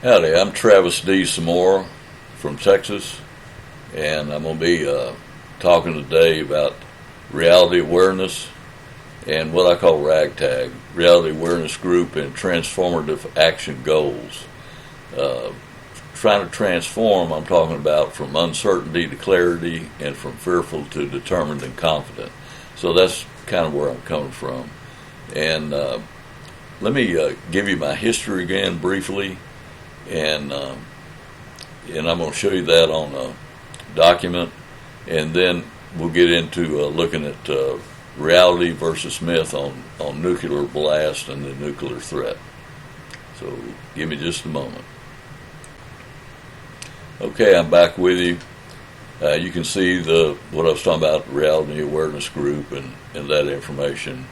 Howdy, I'm Travis D. Semora from Texas, and I'm going to be talking today about reality awareness and what I call RAGTAG, Reality Awareness Group and Transformative Action Goals. Trying to transform, I'm talking about from uncertainty to clarity and from fearful to determined and confident. So that's kind of where I'm coming from. And let me give you my history again briefly. And I'm going to show you that on a document, and then we'll get into looking at reality versus myth on nuclear blast and the nuclear threat. So give me just a moment. Okay, I'm back with you. You can see what I was talking about, Reality Awareness Group and that information.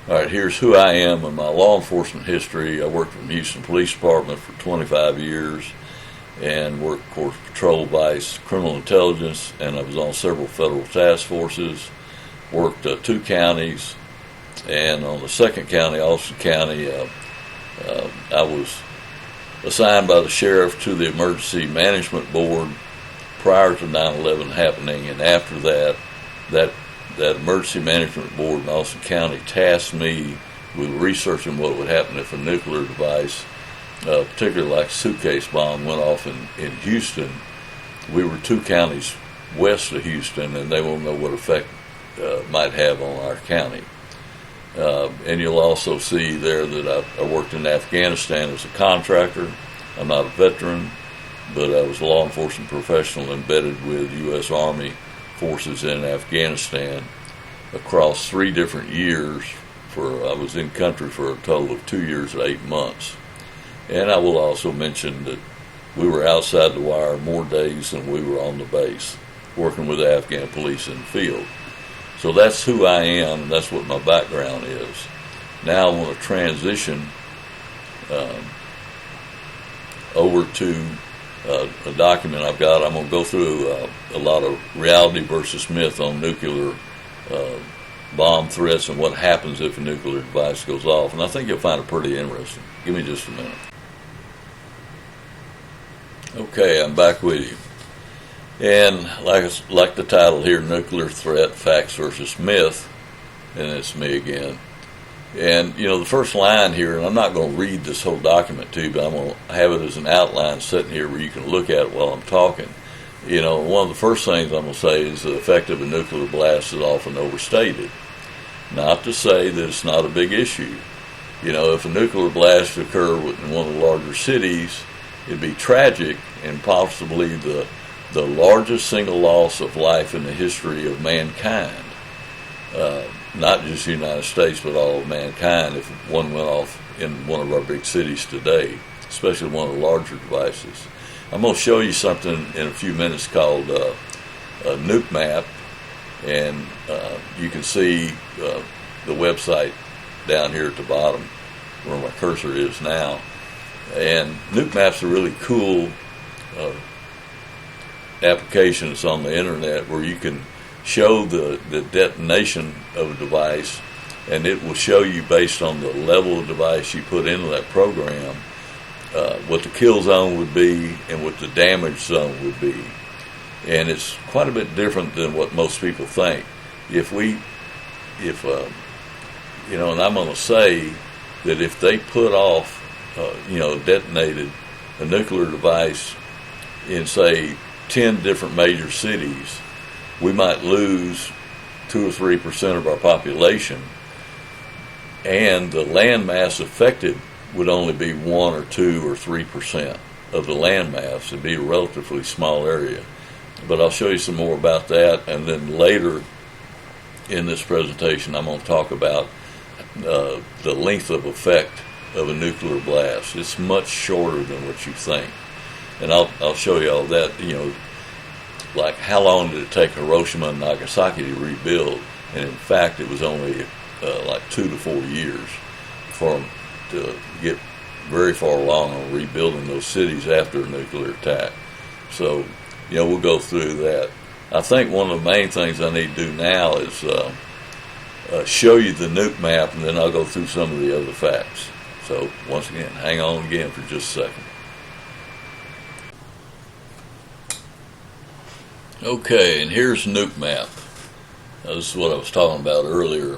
All right, here's who I am and my law enforcement history. I worked for the Houston Police Department for 25 years and worked, of course, Patrol, Vice, Criminal Intelligence, and I was on several federal task forces, worked 2 counties, and on the second county, Austin County, I was assigned by the sheriff to the Emergency Management Board prior to 9/11 happening, and after that Emergency Management Board in Austin County tasked me with researching what would happen if a nuclear device, particularly like a suitcase bomb, went off in Houston. We were 2 counties west of Houston, and they won't know what effect might have on our county. And you'll also see there that I worked in Afghanistan as a contractor. I'm not a veteran, but I was a law enforcement professional embedded with U.S. Army forces in Afghanistan across 3 different years. I was in country for a total of 2 years and 8 months. And I will also mention that we were outside the wire more days than we were on the base, working with the Afghan police in the field. So that's who I am, and that's what my background is. Now I want to transition over to a document I've got. I'm going to go through a lot of reality versus myth on nuclear bomb threats and what happens if a nuclear device goes off. And I think you'll find it pretty interesting. Give me just a minute. Okay, I'm back with you. And like the title here, Nuclear Threat, Facts versus Myth, and it's me again. And, the first line here, and I'm not going to read this whole document to you, but I'm going to have it as an outline sitting here where you can look at it while I'm talking. One of the first things I'm going to say is the effect of a nuclear blast is often overstated. Not to say that it's not a big issue. If a nuclear blast occurred in one of the larger cities, it'd be tragic and possibly the largest single loss of life in the history of mankind. Not just the United States, but all of mankind, if one went off in one of our big cities today, especially one of the larger devices. I'm going to show you something in a few minutes called a nuke map, and you can see the website down here at the bottom where my cursor is now. And nuke maps are really cool applications on the internet where you can show the detonation of a device, and it will show you based on the level of device you put into that program what the kill zone would be and what the damage zone would be. And it's quite a bit different than what most people think. And I'm going to say that if they put off, detonated a nuclear device in, say, 10 different major cities, we might lose 2 or 3% of our population, and the land mass affected would only be 1 or 2 or 3% of the land mass. It'd be a relatively small area. But I'll show you some more about that, and then later in this presentation I'm going to talk about the length of effect of a nuclear blast. It's much shorter than what you think. And I'll show you all that, like how long did it take Hiroshima and Nagasaki to rebuild? And in fact, it was only like 2 to 4 years for them to get very far along on rebuilding those cities after a nuclear attack. So, we'll go through that. I think one of the main things I need to do now is show you the nuke map, and then I'll go through some of the other facts. So, once again, hang on again for just a second. Okay, and here's Nuke Map. This is what I was talking about earlier.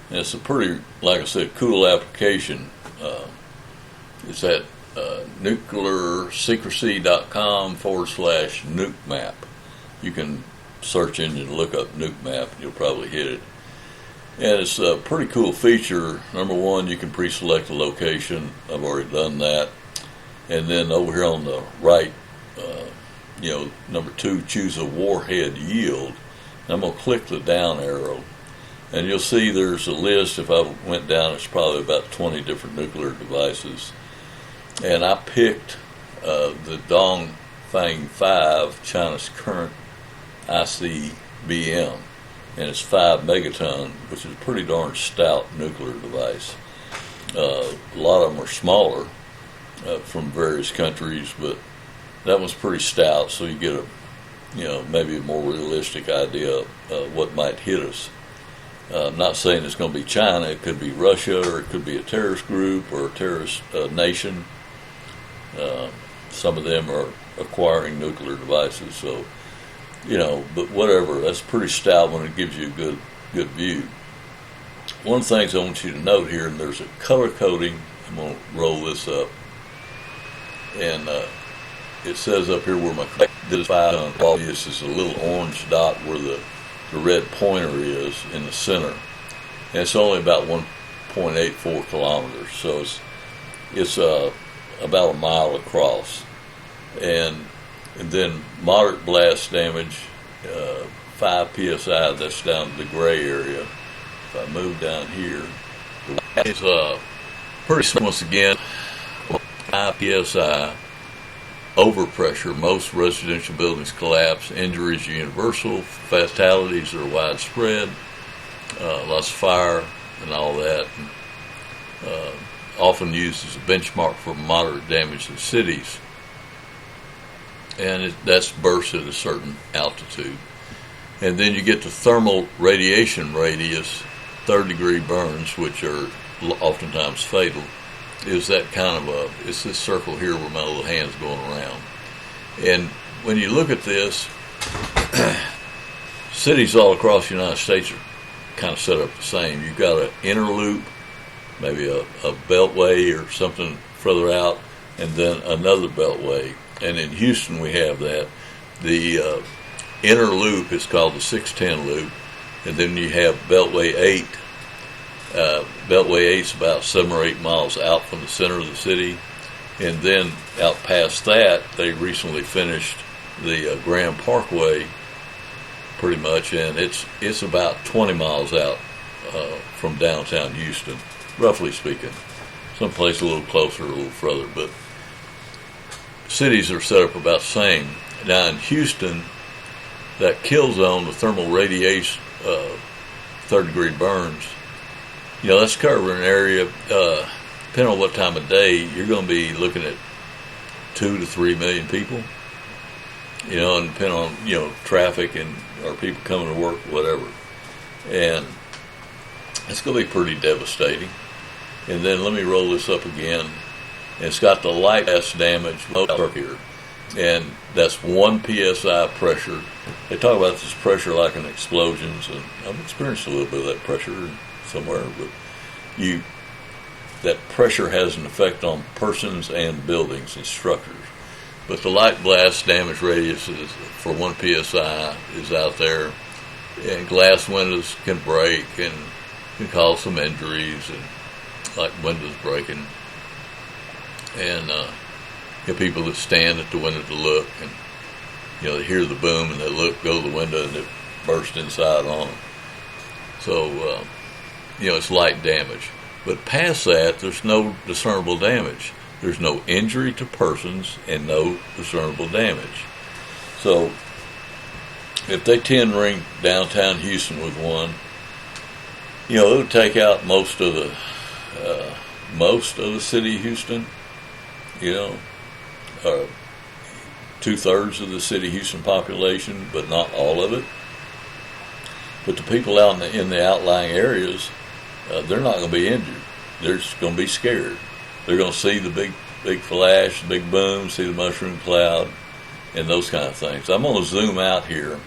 And it's a pretty, like I said, cool application. It's at nuclearsecrecy.com/nuke map. You can search engine and look up Nuke Map. You'll probably hit it. And it's a pretty cool feature. Number one, you can pre-select a location. I've already done that. And then over here on the right, number two, choose a warhead yield. And I'm going to click the down arrow. And you'll see there's a list. If I went down, it's probably about 20 different nuclear devices. And I picked the Dongfang 5, China's current ICBM. And it's 5 megaton, which is a pretty darn stout nuclear device. A lot of them are smaller from various countries, but that one's pretty stout, so you get a, maybe a more realistic idea of what might hit us. I'm not saying it's going to be China. It could be Russia, or it could be a terrorist group or a terrorist nation. Some of them are acquiring nuclear devices, so but whatever. That's pretty stout when it gives you a good view. One of the things I want you to note here, and there's a color coding. I'm going to roll this up, and it says up here where my this is a little orange dot where the red pointer is in the center, and it's only about 1.84 kilometers, so it's about a mile across, and then moderate blast damage, 5 psi. That's down to the gray area. If I move down here, it's pretty once again 5 psi. Overpressure. Most residential buildings collapse. Injuries are universal. Fatalities are widespread. Lots of fire and all that. Often used as a benchmark for moderate damage in cities. And that's burst at a certain altitude. And then you get to thermal radiation radius, third-degree burns, which are oftentimes fatal. Is that kind of it's this circle here where my little hand's going around. And when you look at this, cities all across the United States are kind of set up the same. You've got an inner loop, maybe a beltway or something further out, and then another beltway. And in Houston we have that. The inner loop is called the 610 loop, and then you have Beltway 8. Beltway 8 is about 7 or 8 miles out from the center of the city, and then out past that they recently finished the Grand Parkway pretty much, and it's about 20 miles out from downtown Houston, roughly speaking. Someplace a little closer, a little further, but cities are set up about the same. Now in Houston, that kill zone, the thermal radiation, third-degree burns, that's covering an area, depending on what time of day, you're going to be looking at 2 to 3 million people, and depending on, traffic and or people coming to work, whatever. And it's going to be pretty devastating. And then let me roll this up again. It's got the light blast damage here, and that's 1 psi pressure. They talk about this pressure like an explosions, and I've experienced a little bit of that pressure somewhere, but that pressure has an effect on persons and buildings and structures. But the light blast damage radius is, for 1 psi is out there, and glass windows can break and can cause some injuries, and like windows breaking, and people that stand at the window to look, and they hear the boom and they look, go to the window, and it burst inside on them. So it's light damage. But past that, there's no discernible damage. There's no injury to persons and no discernible damage. So if they 10 ring downtown Houston with one, it'll take out most of the city of Houston. 2/3 of the city of Houston population, but not all of it. But the people out in the outlying areas, they're not going to be injured. They're just going to be scared. They're going to see the big flash, the big boom, see the mushroom cloud, and those kind of things. I'm going to zoom out here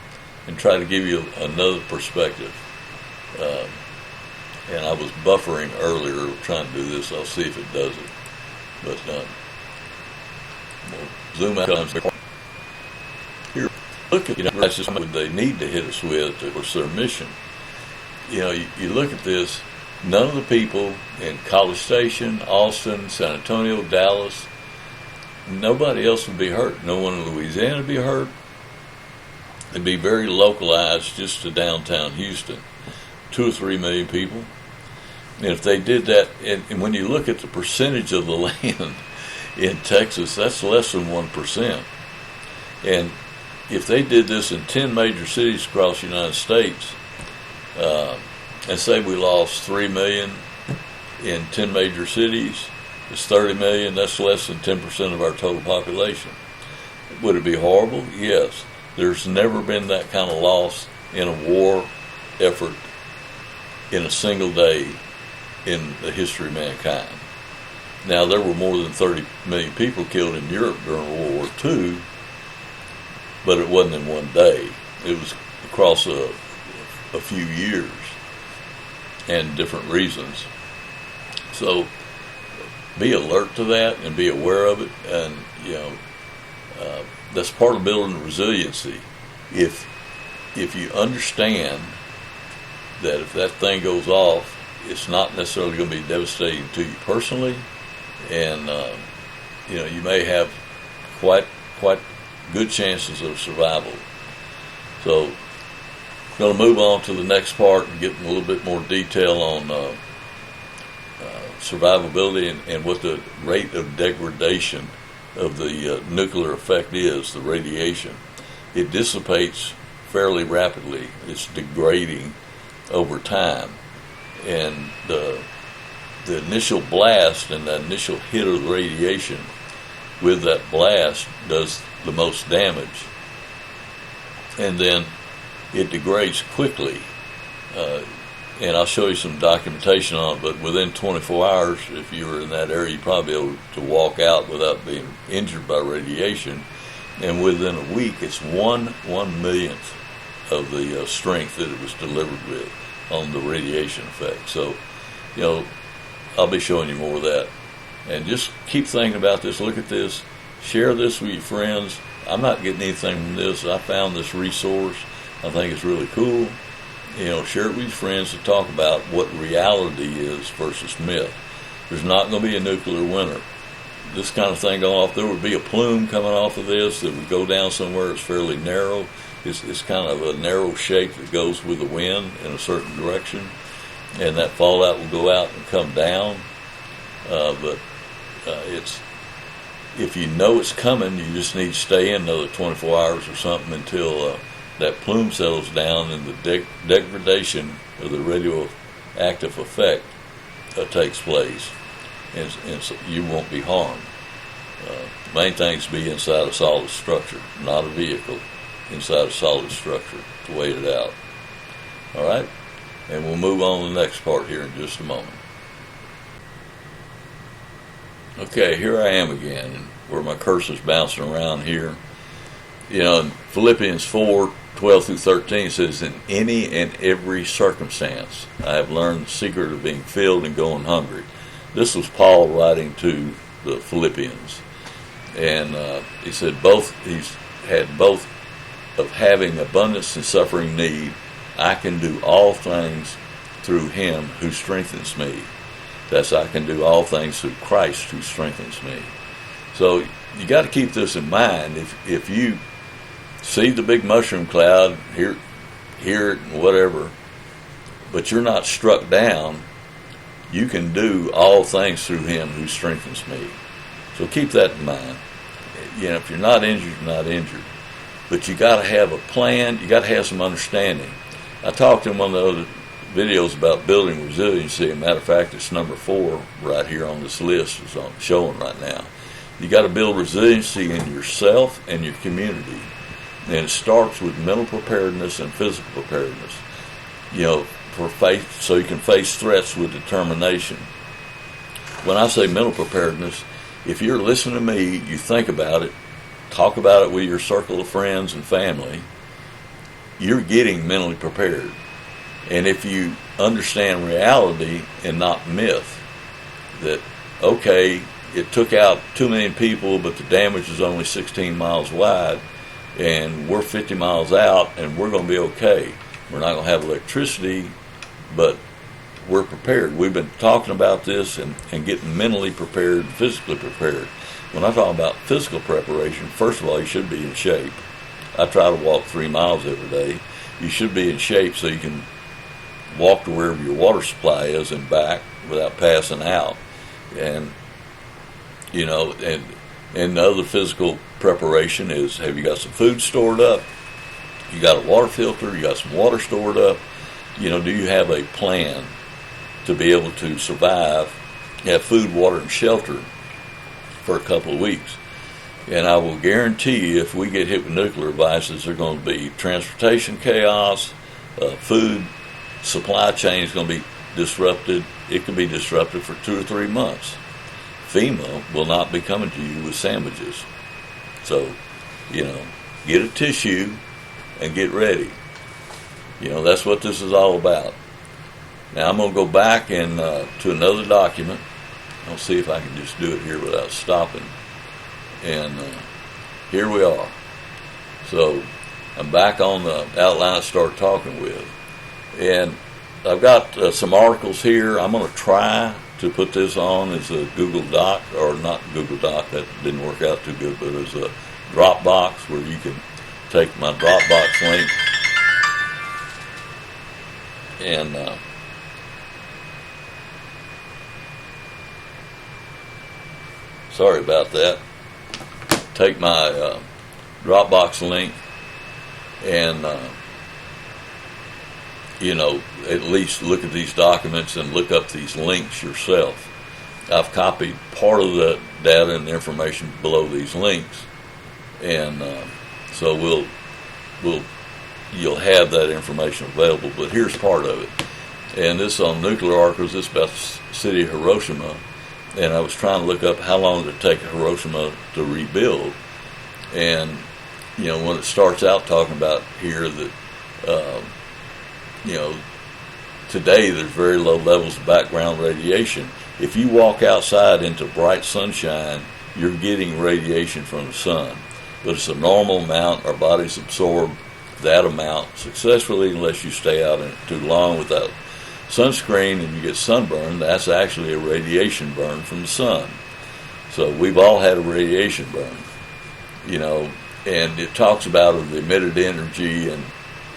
and try to give you another perspective. And I was buffering earlier trying to do this. I'll see if it does it. But we'll zoom out here. Look at, that's just what they need to hit us with for their mission. You look at this, none of the people in College Station, Austin, San Antonio, Dallas, nobody else would be hurt. No one in Louisiana would be hurt. It'd be very localized just to downtown Houston. 2 or 3 million people. And if they did that, and when you look at the percentage of the land in Texas, that's less than 1%. And if they did this in 10 major cities across the United States, and say we lost 3 million in 10 major cities, it's 30 million, that's less than 10% of our total population. Would it be horrible? Yes. There's never been that kind of loss in a war effort in a single day in the history of mankind. Now, there were more than 30 million people killed in Europe during World War II, but it wasn't in one day. It was across a few years and different reasons. So be alert to that and be aware of it, and that's part of building resiliency. If you understand that if that thing goes off, it's not necessarily going to be devastating to you personally, and you may have quite good chances of survival. So I'm going to move on to the next part and get a little bit more detail on survivability and what the rate of degradation of the nuclear effect is, the radiation. It dissipates fairly rapidly. It's degrading over time. And the initial blast and the initial hit of the radiation with that blast does the most damage. And then it degrades quickly. And I'll show you some documentation on it, but within 24 hours, if you were in that area, you'd probably be able to walk out without being injured by radiation. And within a week, it's 1/1,000,000th of the strength that it was delivered with on the radiation effect. So, I'll be showing you more of that. And just keep thinking about this. Look at this. Share this with your friends. I'm not getting anything from this. I found this resource. I think it's really cool. Share it with your friends to talk about what reality is versus myth. There's not going to be a nuclear winter. This kind of thing going off, there would be a plume coming off of this that would go down somewhere. It's fairly narrow. It's kind of a narrow shape that goes with the wind in a certain direction, and that fallout will go out and come down. But if you know it's coming, you just need to stay in another 24 hours or something until that plume settles down and the degradation of the radioactive effect takes place, and so you won't be harmed. Main thing is to be inside a solid structure, not a vehicle, inside a solid structure to wait it out. All right? And we'll move on to the next part here in just a moment. Okay, here I am again, where my cursor's bouncing around here. In Philippians 4:12-13 says, "In any and every circumstance, I have learned the secret of being filled and going hungry." This was Paul writing to the Philippians. And he said he's had both of having abundance and suffering need. I can do all things through him who strengthens me. That's, I can do all things through Christ who strengthens me. So you got to keep this in mind. If you see the big mushroom cloud, hear it, and whatever, but you're not struck down, you can do all things through him who strengthens me. So keep that in mind. If you're not injured, you're not injured. But you got to have a plan. You got to have some understanding. I talked in one of the other videos about building resiliency. As a matter of fact, it's number 4 right here on this list. It's showing right now. You got to build resiliency in yourself and your community. And it starts with mental preparedness and physical preparedness. For faith, so you can face threats with determination. When I say mental preparedness, if you're listening to me, you think about it, talk about it with your circle of friends and family, you're getting mentally prepared. And if you understand reality and not myth, that, okay, it took out 2 million people, but the damage is only 16 miles wide, and we're 50 miles out, and we're going to be okay. We're not going to have electricity, but we're prepared. We've been talking about this and getting mentally prepared, physically prepared. When I talk about physical preparation, first of all, you should be in shape. I try to walk 3 miles every day. You should be in shape so you can walk to wherever your water supply is and back without passing out. And, you know, and the other physical preparation is, have you got some food stored up? You got a water filter? You got some water stored up? You know, do you have a plan to be able to survive, have food, water, and shelter for a couple of weeks? And I will guarantee you, if we get hit with nuclear devices, there's going to be transportation chaos, food supply chain is going to be disrupted. It can be disrupted for 2 or 3 months. FEMA will not be coming to you with sandwiches. So, you know, get a tissue and get ready. You know, that's what this is all about. Now I'm going to go back and to another document. I'll see if I can just do it here without stopping. And here we are. So I'm back on the outline I started talking with. And I've got some articles here. I'm going to try to put this on as a Google Doc, or not Google Doc, that didn't work out too good, but as a Dropbox where you can take my Dropbox link and sorry about that. Take my Dropbox link and you know, at least look at these documents and look up these links yourself. I've copied part of the data and information below these links, and so you'll have that information available. But here's part of it, and this is on nuclear articles. This is about the city of Hiroshima, and I was trying to look up how long did it take Hiroshima to rebuild, and you know, when it starts out talking about here that you know, today there's very low levels of background radiation. If you walk outside into bright sunshine, you're getting radiation from the sun. But it's a normal amount. Our bodies absorb that amount successfully unless you stay out in it too long without sunscreen and you get sunburn. That's actually a radiation burn from the sun. So we've all had a radiation burn, you know, and it talks about the emitted energy and,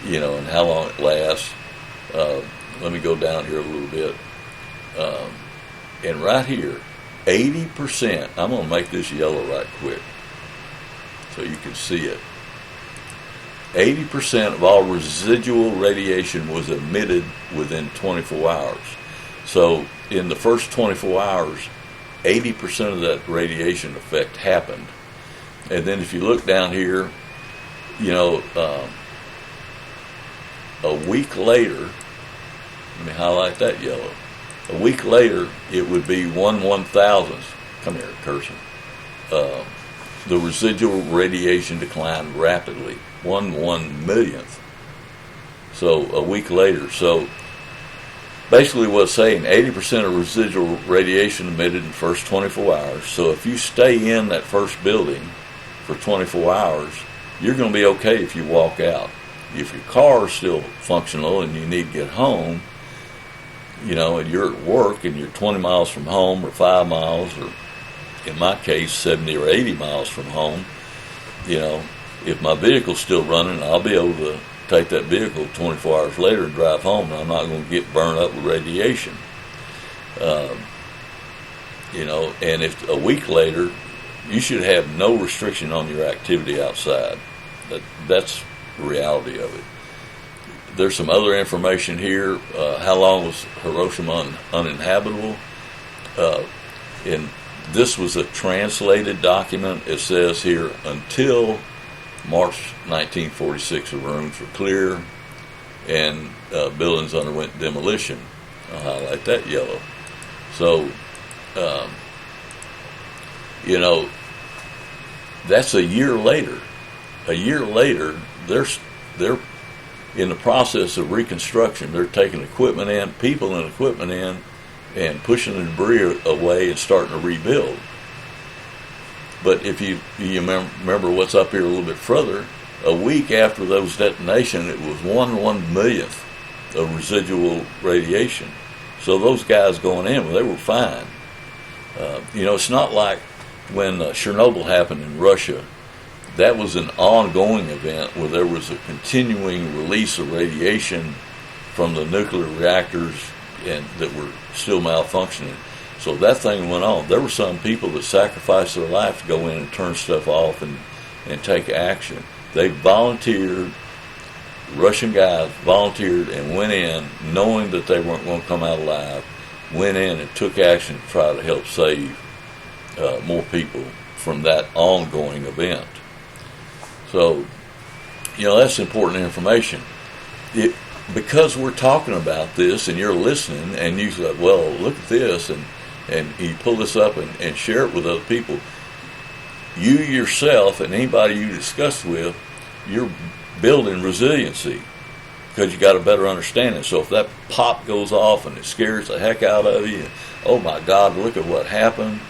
you know, and how long it lasts. Let me go down here a little bit. And right here, 80%, I'm going to make this yellow right quick so you can see it. 80% of all residual radiation was emitted within 24 hours. So in the first 24 hours, 80% of that radiation effect happened. And then if you look down here, you know, a week later, let me highlight that yellow. A week later, it would be 1/1000th. Come here, cursor. The residual radiation declined rapidly, 1/1,000,000th. So a week later. So basically what it's saying, 80% of residual radiation emitted in the first 24 hours. So if you stay in that first building for 24 hours, you're going to be okay if you walk out. If your car is still functional and you need to get home, you know, and you're at work and you're 20 miles from home or 5 miles, or in my case, 70 or 80 miles from home, you know, if my vehicle's still running, I'll be able to take that vehicle 24 hours later and drive home, and I'm not going to get burned up with radiation. You know, and if a week later, you should have no restriction on your activity outside. That's the reality of it. There's some other information here. How long was Hiroshima uninhabitable? And this was a translated document. It says here, until March 1946, the rooms were clear and buildings underwent demolition. I'll highlight that yellow. So, you know, That's a year later. A year later, they're in the process of reconstruction. They're taking equipment in, people and equipment in, and pushing the debris away and starting to rebuild. But if you remember what's up here a little bit further, a week after those detonations, it was 1/1,000,000th of residual radiation. So those guys going in, well, they were fine. It's not like when Chernobyl happened in Russia. That was an ongoing event where there was a continuing release of radiation from the nuclear reactors and that were still malfunctioning. So that thing went on. There were some people that sacrificed their life to go in and turn stuff off and take action. They volunteered, Russian guys volunteered and went in knowing that they weren't going to come out alive, went in and took action to try to help save more people from that ongoing event. So, that's important information. Because we're talking about this and you're listening and you say, well, look at this, and you pull this up and share it with other people, you yourself and anybody you discuss with, you're building resiliency because you got a better understanding. So if that pop goes off and it scares the heck out of you, oh my God, look at what happened,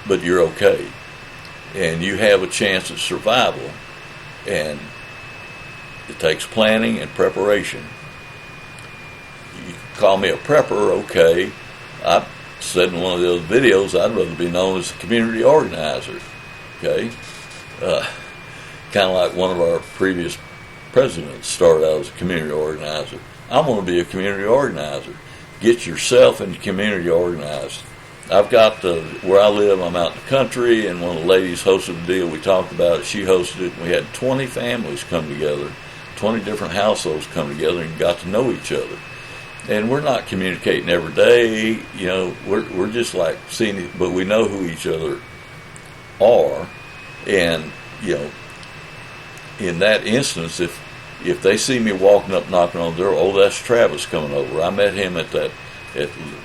but you're okay. And you have a chance at survival. And it takes planning and preparation. You call me a prepper, okay. I said in one of the other videos, I'd rather be known as a community organizer, okay. Kind of like one of our previous presidents started out as a community organizer. I'm going to be a community organizer. Get yourself in the community organized. I've got where I live, I'm out in the country, and one of the ladies hosted a deal. We talked about it. She hosted it, and we had 20 families come together, 20 different households come together and got to know each other. And we're not communicating every day, we're just like seeing it, but we know who each other are. And, in that instance, if they see me walking up, knocking on the door, oh, that's Travis coming over. I met him at that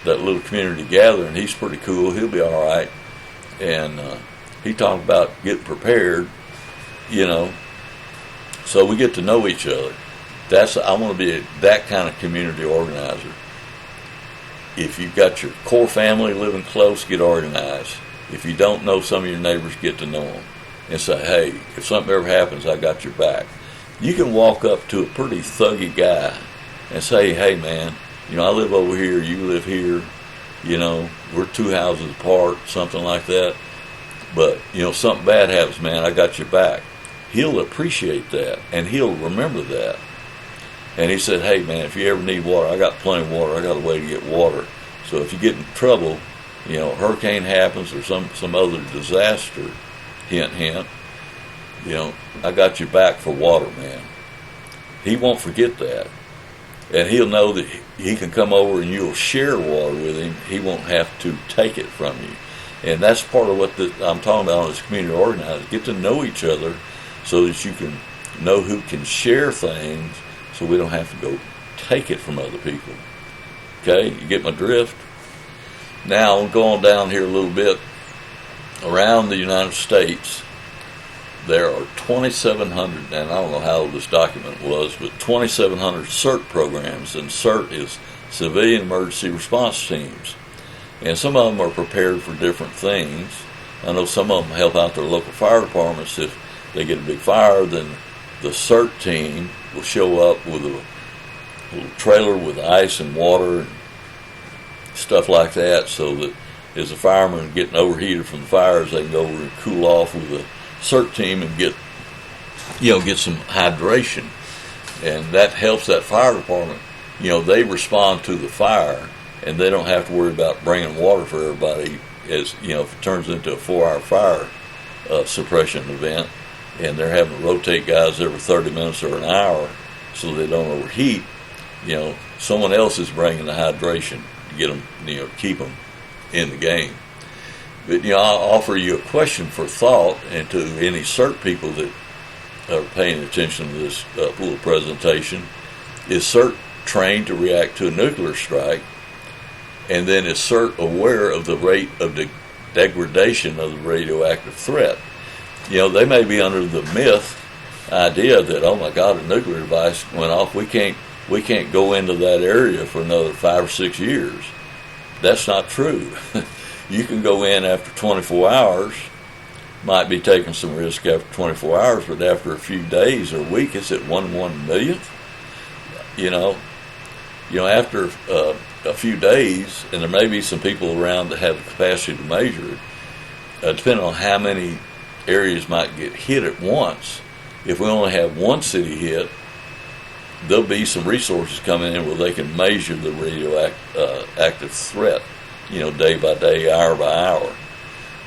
little community gathering. He's pretty cool. He'll be all right. And he talked about getting prepared, So we get to know each other. I want to be that kind of community organizer. If you've got your core family living close, get organized. If you don't know some of your neighbors, get to know them and say, hey, if something ever happens, I got your back. You can walk up to a pretty thuggy guy and say, hey, man, I live over here, you live here, we're 2 houses apart, something like that. But, something bad happens, man, I got your back. He'll appreciate that, and he'll remember that. And he said, hey, man, if you ever need water, I got plenty of water. I got a way to get water. So if you get in trouble, a hurricane happens or some other disaster, hint, hint, I got your back for water, man. He won't forget that. And he'll know that he can come over and you'll share water with him. He won't have to take it from you. And that's part of what I'm talking about as community organizers. Get to know each other so that you can know who can share things so we don't have to go take it from other people. Okay, you get my drift? Now, I'm going down here a little bit. Around the United States, there are 2,700, and I don't know how old this document was, but 2,700 CERT programs, and CERT is Civilian Emergency Response Teams. And some of them are prepared for different things. I know some of them help out their local fire departments. If they get a big fire, then the CERT team will show up with a little trailer with ice and water and stuff like that, so that as the firemen getting overheated from the fires, they can go over and cool off with the CERT team and get some hydration. And that helps that fire department. They respond to the fire, and they don't have to worry about bringing water for everybody if it turns into a 4-hour fire suppression event, and they're having to rotate guys every 30 minutes or an hour so they don't overheat. Someone else is bringing the hydration to get them, keep them in the game. But, I'll offer you a question for thought, and to any CERT people that are paying attention to this little presentation. Is CERT trained to react to a nuclear strike? And then is CERT aware of the rate of degradation of the radioactive threat? they may be under the myth idea that, oh my God, a nuclear device went off. We can't go into that area for another 5 or 6 years. That's not true. You can go in after 24 hours. Might be taking some risk after 24 hours, but after a few days or a week, it's at 1/1,000,000th. After a few days, and there may be some people around that have the capacity to measure it, depending on how many areas might get hit at once. If we only have one city hit, there'll be some resources coming in where they can measure the radioactive threat, day by day, hour by hour.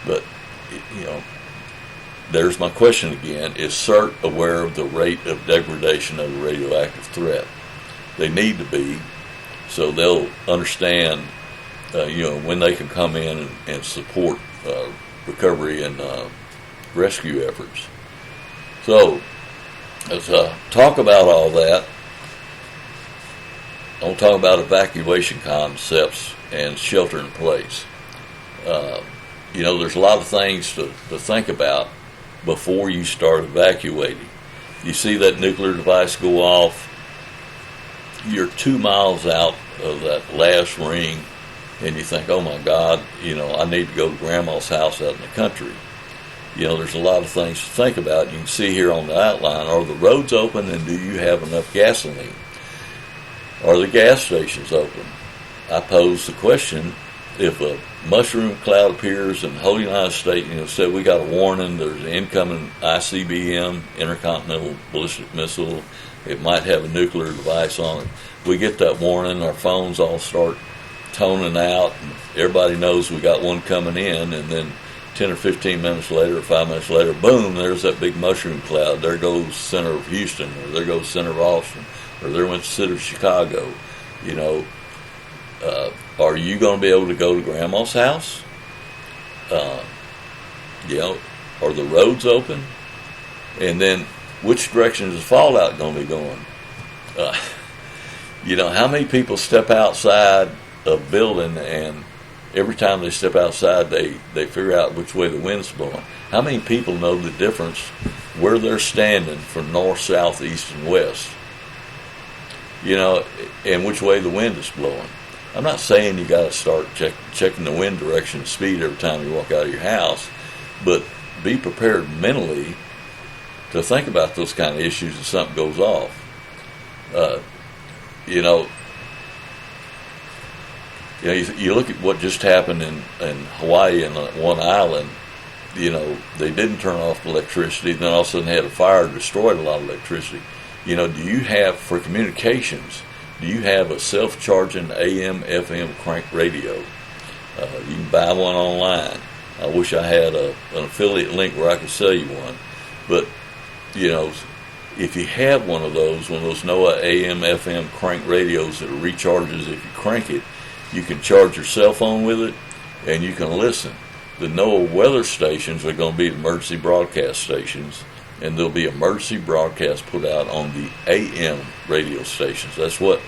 But, there's my question again. Is CERT aware of the rate of degradation of the radioactive threat? They need to be, so they'll understand, when they can come in and support recovery and rescue efforts. So, let's talk about all that. I'll talk about evacuation concepts and shelter in place. There's a lot of things to think about before you start evacuating. You see that nuclear device go off, you're 2 miles out of that last ring, and you think, oh my God, I need to go to Grandma's house out in the country. There's a lot of things to think about. You can see here on the outline, are the roads open and do you have enough gasoline? Are the gas stations open? I pose the question, if a mushroom cloud appears in the whole United States, said we got a warning, there's an incoming ICBM, intercontinental ballistic missile, it might have a nuclear device on it. We get that warning, our phones all start toning out, and everybody knows we got one coming in, and then 10 or 15 minutes later or 5 minutes later, boom, there's that big mushroom cloud. There goes center of Houston, or there goes center of Austin, or there went center of Chicago. Are you going to be able to go to Grandma's house? Are the roads open? And then which direction is the fallout going to be going? How many people step outside a building and every time they step outside they figure out which way the wind's blowing? How many people know the difference where they're standing from north, south, east, and west? And which way the wind is blowing. I'm not saying you got to start checking the wind direction and speed every time you walk out of your house, but be prepared mentally to think about those kind of issues if something goes off. You look at what just happened in Hawaii and one island. They didn't turn off the electricity, then all of a sudden had a fire, destroyed a lot of electricity. Do you have, for communications, do you have a self-charging AM, FM crank radio? You can buy one online. I wish I had an affiliate link where I could sell you one. But, if you have one of those NOAA AM, FM crank radios that recharges if you crank it, you can charge your cell phone with it and you can listen. The NOAA weather stations are going to be emergency broadcast stations, and there'll be emergency broadcasts put out on the AM radio stations. That's what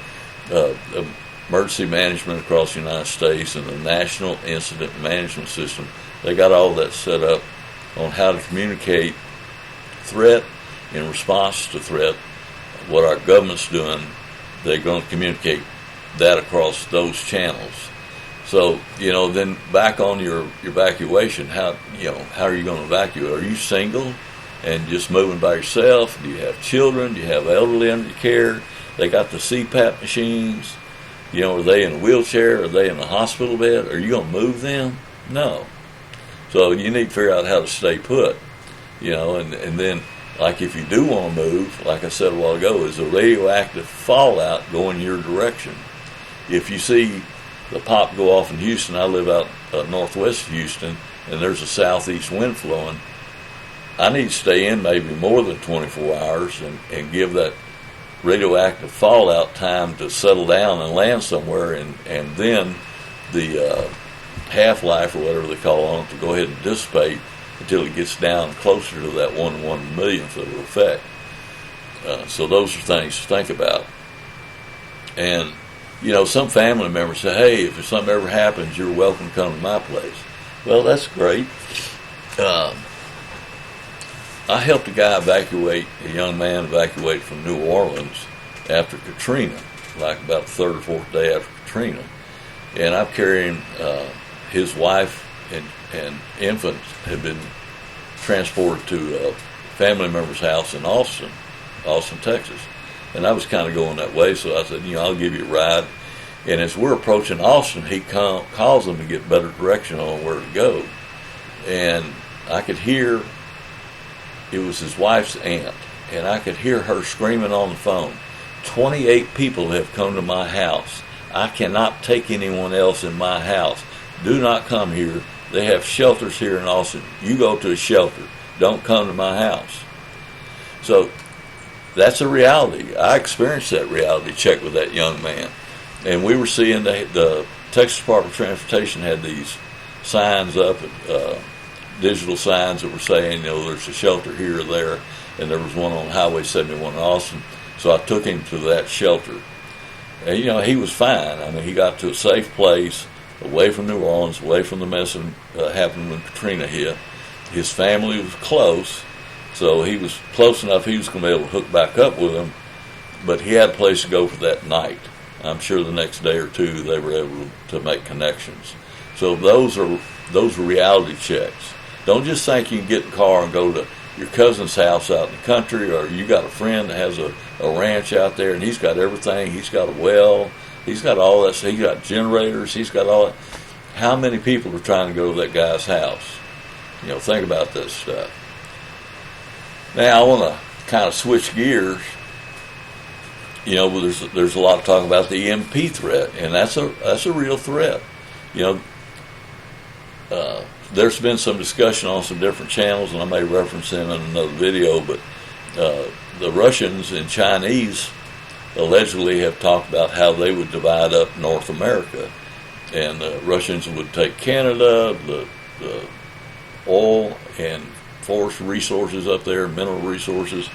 emergency management across the United States and the National Incident Management System, they got all that set up on how to communicate threat in response to threat. What our government's doing, they're going to communicate that across those channels. So, then back on your evacuation, how are you going to evacuate? Are you single and just moving by yourself? Do you have children? Do you have elderly under your care? They got the CPAP machines. Are they in a wheelchair? Are they in a hospital bed? Are you going to move them? No. So you need to figure out how to stay put, and then, like, if you do want to move, like I said a while ago, is a radioactive fallout going your direction. If you see the pop go off in Houston, I live out northwest of Houston, and there's a southeast wind flowing, I need to stay in maybe more than 24 hours and give that radioactive fallout time to settle down and land somewhere, and then the half-life, or whatever they call it, to go ahead and dissipate until it gets down closer to that 1/1,000,000th of effect. So those are things to think about. And, some family members say, hey, if something ever happens, you're welcome to come to my place. Well, that's great. I helped a guy evacuate, a young man evacuate from New Orleans after Katrina, like about the third or fourth day after Katrina. And I'm carrying his wife and infant had been transported to a family member's house in Austin, Texas. And I was kind of going that way, so I said, I'll give you a ride. And as we're approaching Austin, he calls them to get better direction on where to go. And I could hear, it was his wife's aunt, and I could hear her screaming on the phone, 28 people have come to my house. I cannot take anyone else in my house. Do not come here. They have shelters here in Austin. You go to a shelter. Don't come to my house. So that's a reality. I experienced that reality check with that young man. And we were seeing the Texas Department of Transportation had these signs up, digital signs that were saying, there's a shelter here or there. And there was one on Highway 71 in Austin. So I took him to that shelter. And, he was fine. I mean, he got to a safe place, away from New Orleans, away from the mess that happened when Katrina hit. His family was close, so he was close enough he was going to be able to hook back up with them, but he had a place to go for that night. I'm sure the next day or two they were able to make connections. So those are reality checks. Don't just think you can get in the car and go to your cousin's house out in the country, or you got a friend that has a ranch out there and he's got everything. He's got a well. He's got all that. He's got generators. He's got all that. How many people are trying to go to that guy's house? Think about this stuff. Now I want to kind of switch gears. There's a lot of talk about the EMP threat, and that's a real threat. There's been some discussion on some different channels, and I may reference them in another video, but the Russians and Chinese allegedly have talked about how they would divide up North America, and the Russians would take Canada, the oil and forest resources up there, mineral resources,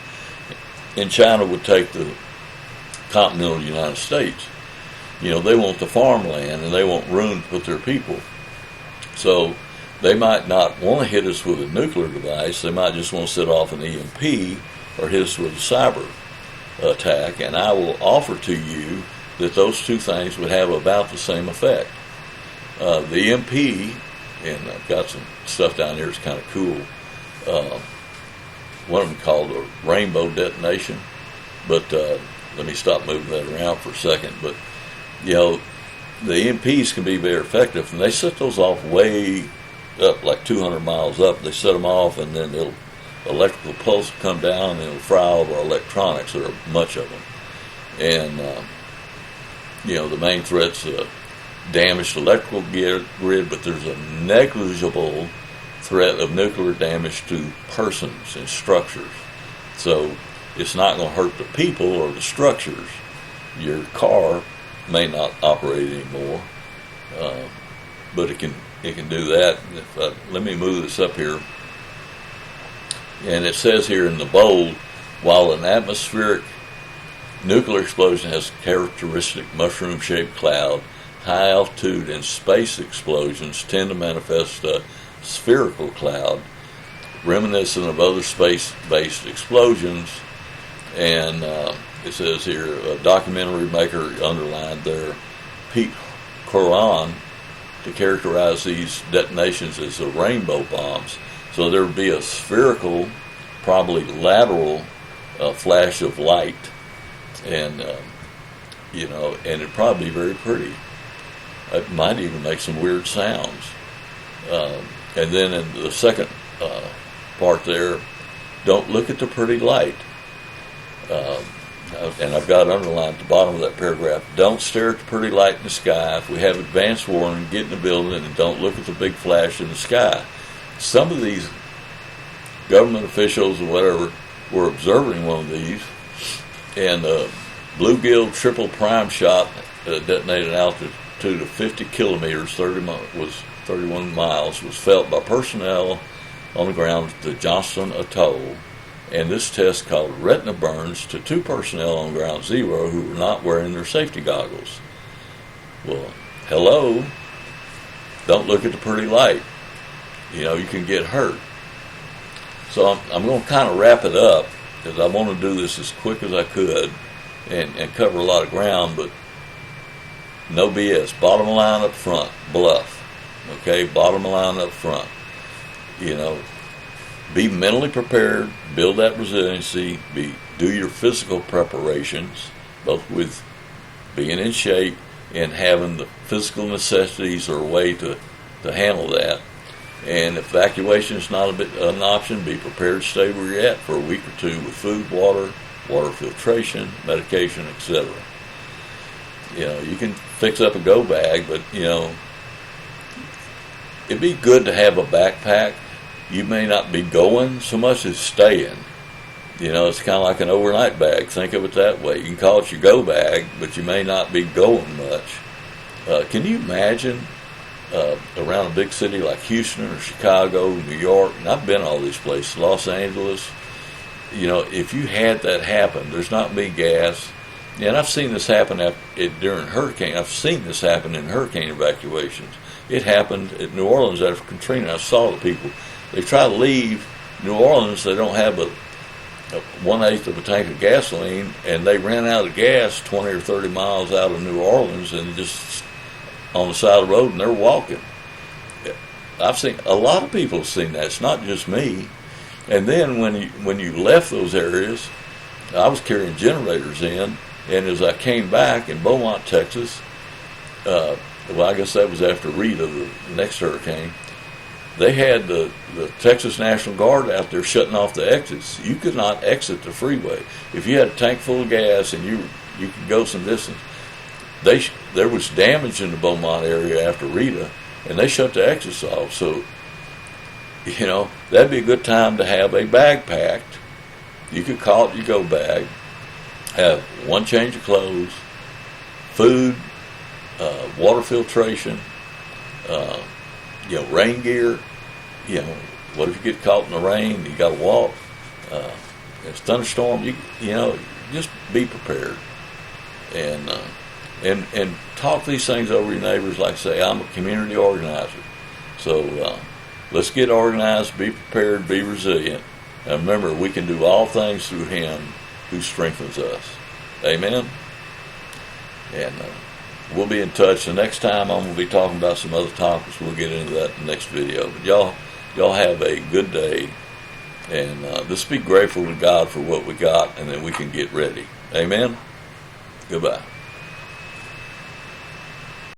and China would take the continental United States. They want the farmland and they want room to put their people. So they might not want to hit us with a nuclear device. They might just want to set off an EMP or hit us with a cyber attack. And I will offer to you that those two things would have about the same effect. The EMP, and I've got some stuff down here that's kind of cool. One of them called a rainbow detonation. But let me stop moving that around for a second. But, the EMPs can be very effective, and they set those off way up, like 200 miles up. They set them off, and then electrical pulse will come down, and it'll fry all of our electronics. There are much of them. And, the main threat's damaged electrical grid, but there's a negligible threat of nuclear damage to persons and structures. So it's not going to hurt the people or the structures. Your car may not operate anymore, but it can do that. Let me move this up here. And it says here in the bold, while an atmospheric nuclear explosion has a characteristic mushroom-shaped cloud, high altitude and space explosions tend to manifest a spherical cloud, reminiscent of other space-based explosions. And it says here, a documentary maker underlined there, Pete Coran, to characterize these detonations as the rainbow bombs. So there would be a spherical, probably lateral flash of light, and and it'd probably be very pretty. It might even make some weird sounds. And then in the second part there, don't look at the pretty light. And I've got underlined at the bottom of that paragraph, don't stare at the pretty light in the sky. If we have advance warning, get in the building and don't look at the big flash in the sky. Some of these government officials or whatever were observing one of these, and bluegill triple prime shot detonated at altitude of 50 kilometers, 31 miles, was felt by personnel on the ground at the Johnston Atoll. And this test caused retina burns to 2 personnel on ground zero who were not wearing their safety goggles. Well, hello, don't look at the pretty light. You can get hurt. So I'm going to kind of wrap it up because I want to do this as quick as I could and cover a lot of ground, but no BS. Bottom line up front, bluff. Okay, bottom line up front. You know, be mentally prepared, build that resiliency, do your physical preparations, both with being in shape and having the physical necessities or a way to handle that. And if evacuation is not an option, be prepared to stay where you're at for a week or two with food, water filtration, medication, etc. You know, you can fix up a go bag, but, you know, it'd be good to have a backpack. You may not be going so much as staying. You know, it's kind of like an overnight bag. Think of it that way. You can call it your go bag, but you may not be going much. Can you imagine around a big city like Houston or Chicago, New York, and I've been all these places, Los Angeles, you know, if you had that happen, there's not any gas. And I've seen this happen during hurricane. I've seen this happen in hurricane evacuations. It happened at New Orleans after Katrina. I saw the people. They try to leave New Orleans. They don't have a 1/8 of a tank of gasoline, and they ran out of gas 20 or 30 miles out of New Orleans and just on the side of the road, and they're walking. I've seen a lot of people have seen that. It's not just me. And then when you left those areas, I was carrying generators in, and as I came back in Beaumont, Texas, well, I guess that was after Rita, the next hurricane, they had the Texas National Guard out there shutting off the exits. You could not exit the freeway. If you had a tank full of gas and you could go some distance, there was damage in the Beaumont area after Rita, and they shut the exits off. So, you know, that'd be a good time to have a bag packed. You could call it your go bag. Have one change of clothes, food, water filtration, you know, rain gear. You know, what if you get caught in the rain? You got to walk. It's thunderstorm. You know, just be prepared and talk these things over your neighbors. Like I say, I'm a community organizer, so let's get organized, be prepared, be resilient, and remember, we can do all things through Him who strengthens us. Amen. And we'll be in touch. The next time I'm going to be talking about some other topics. We'll get into that in the next video. But y'all have a good day, and just be grateful to God for what we got, and then we can get ready. Amen. Goodbye.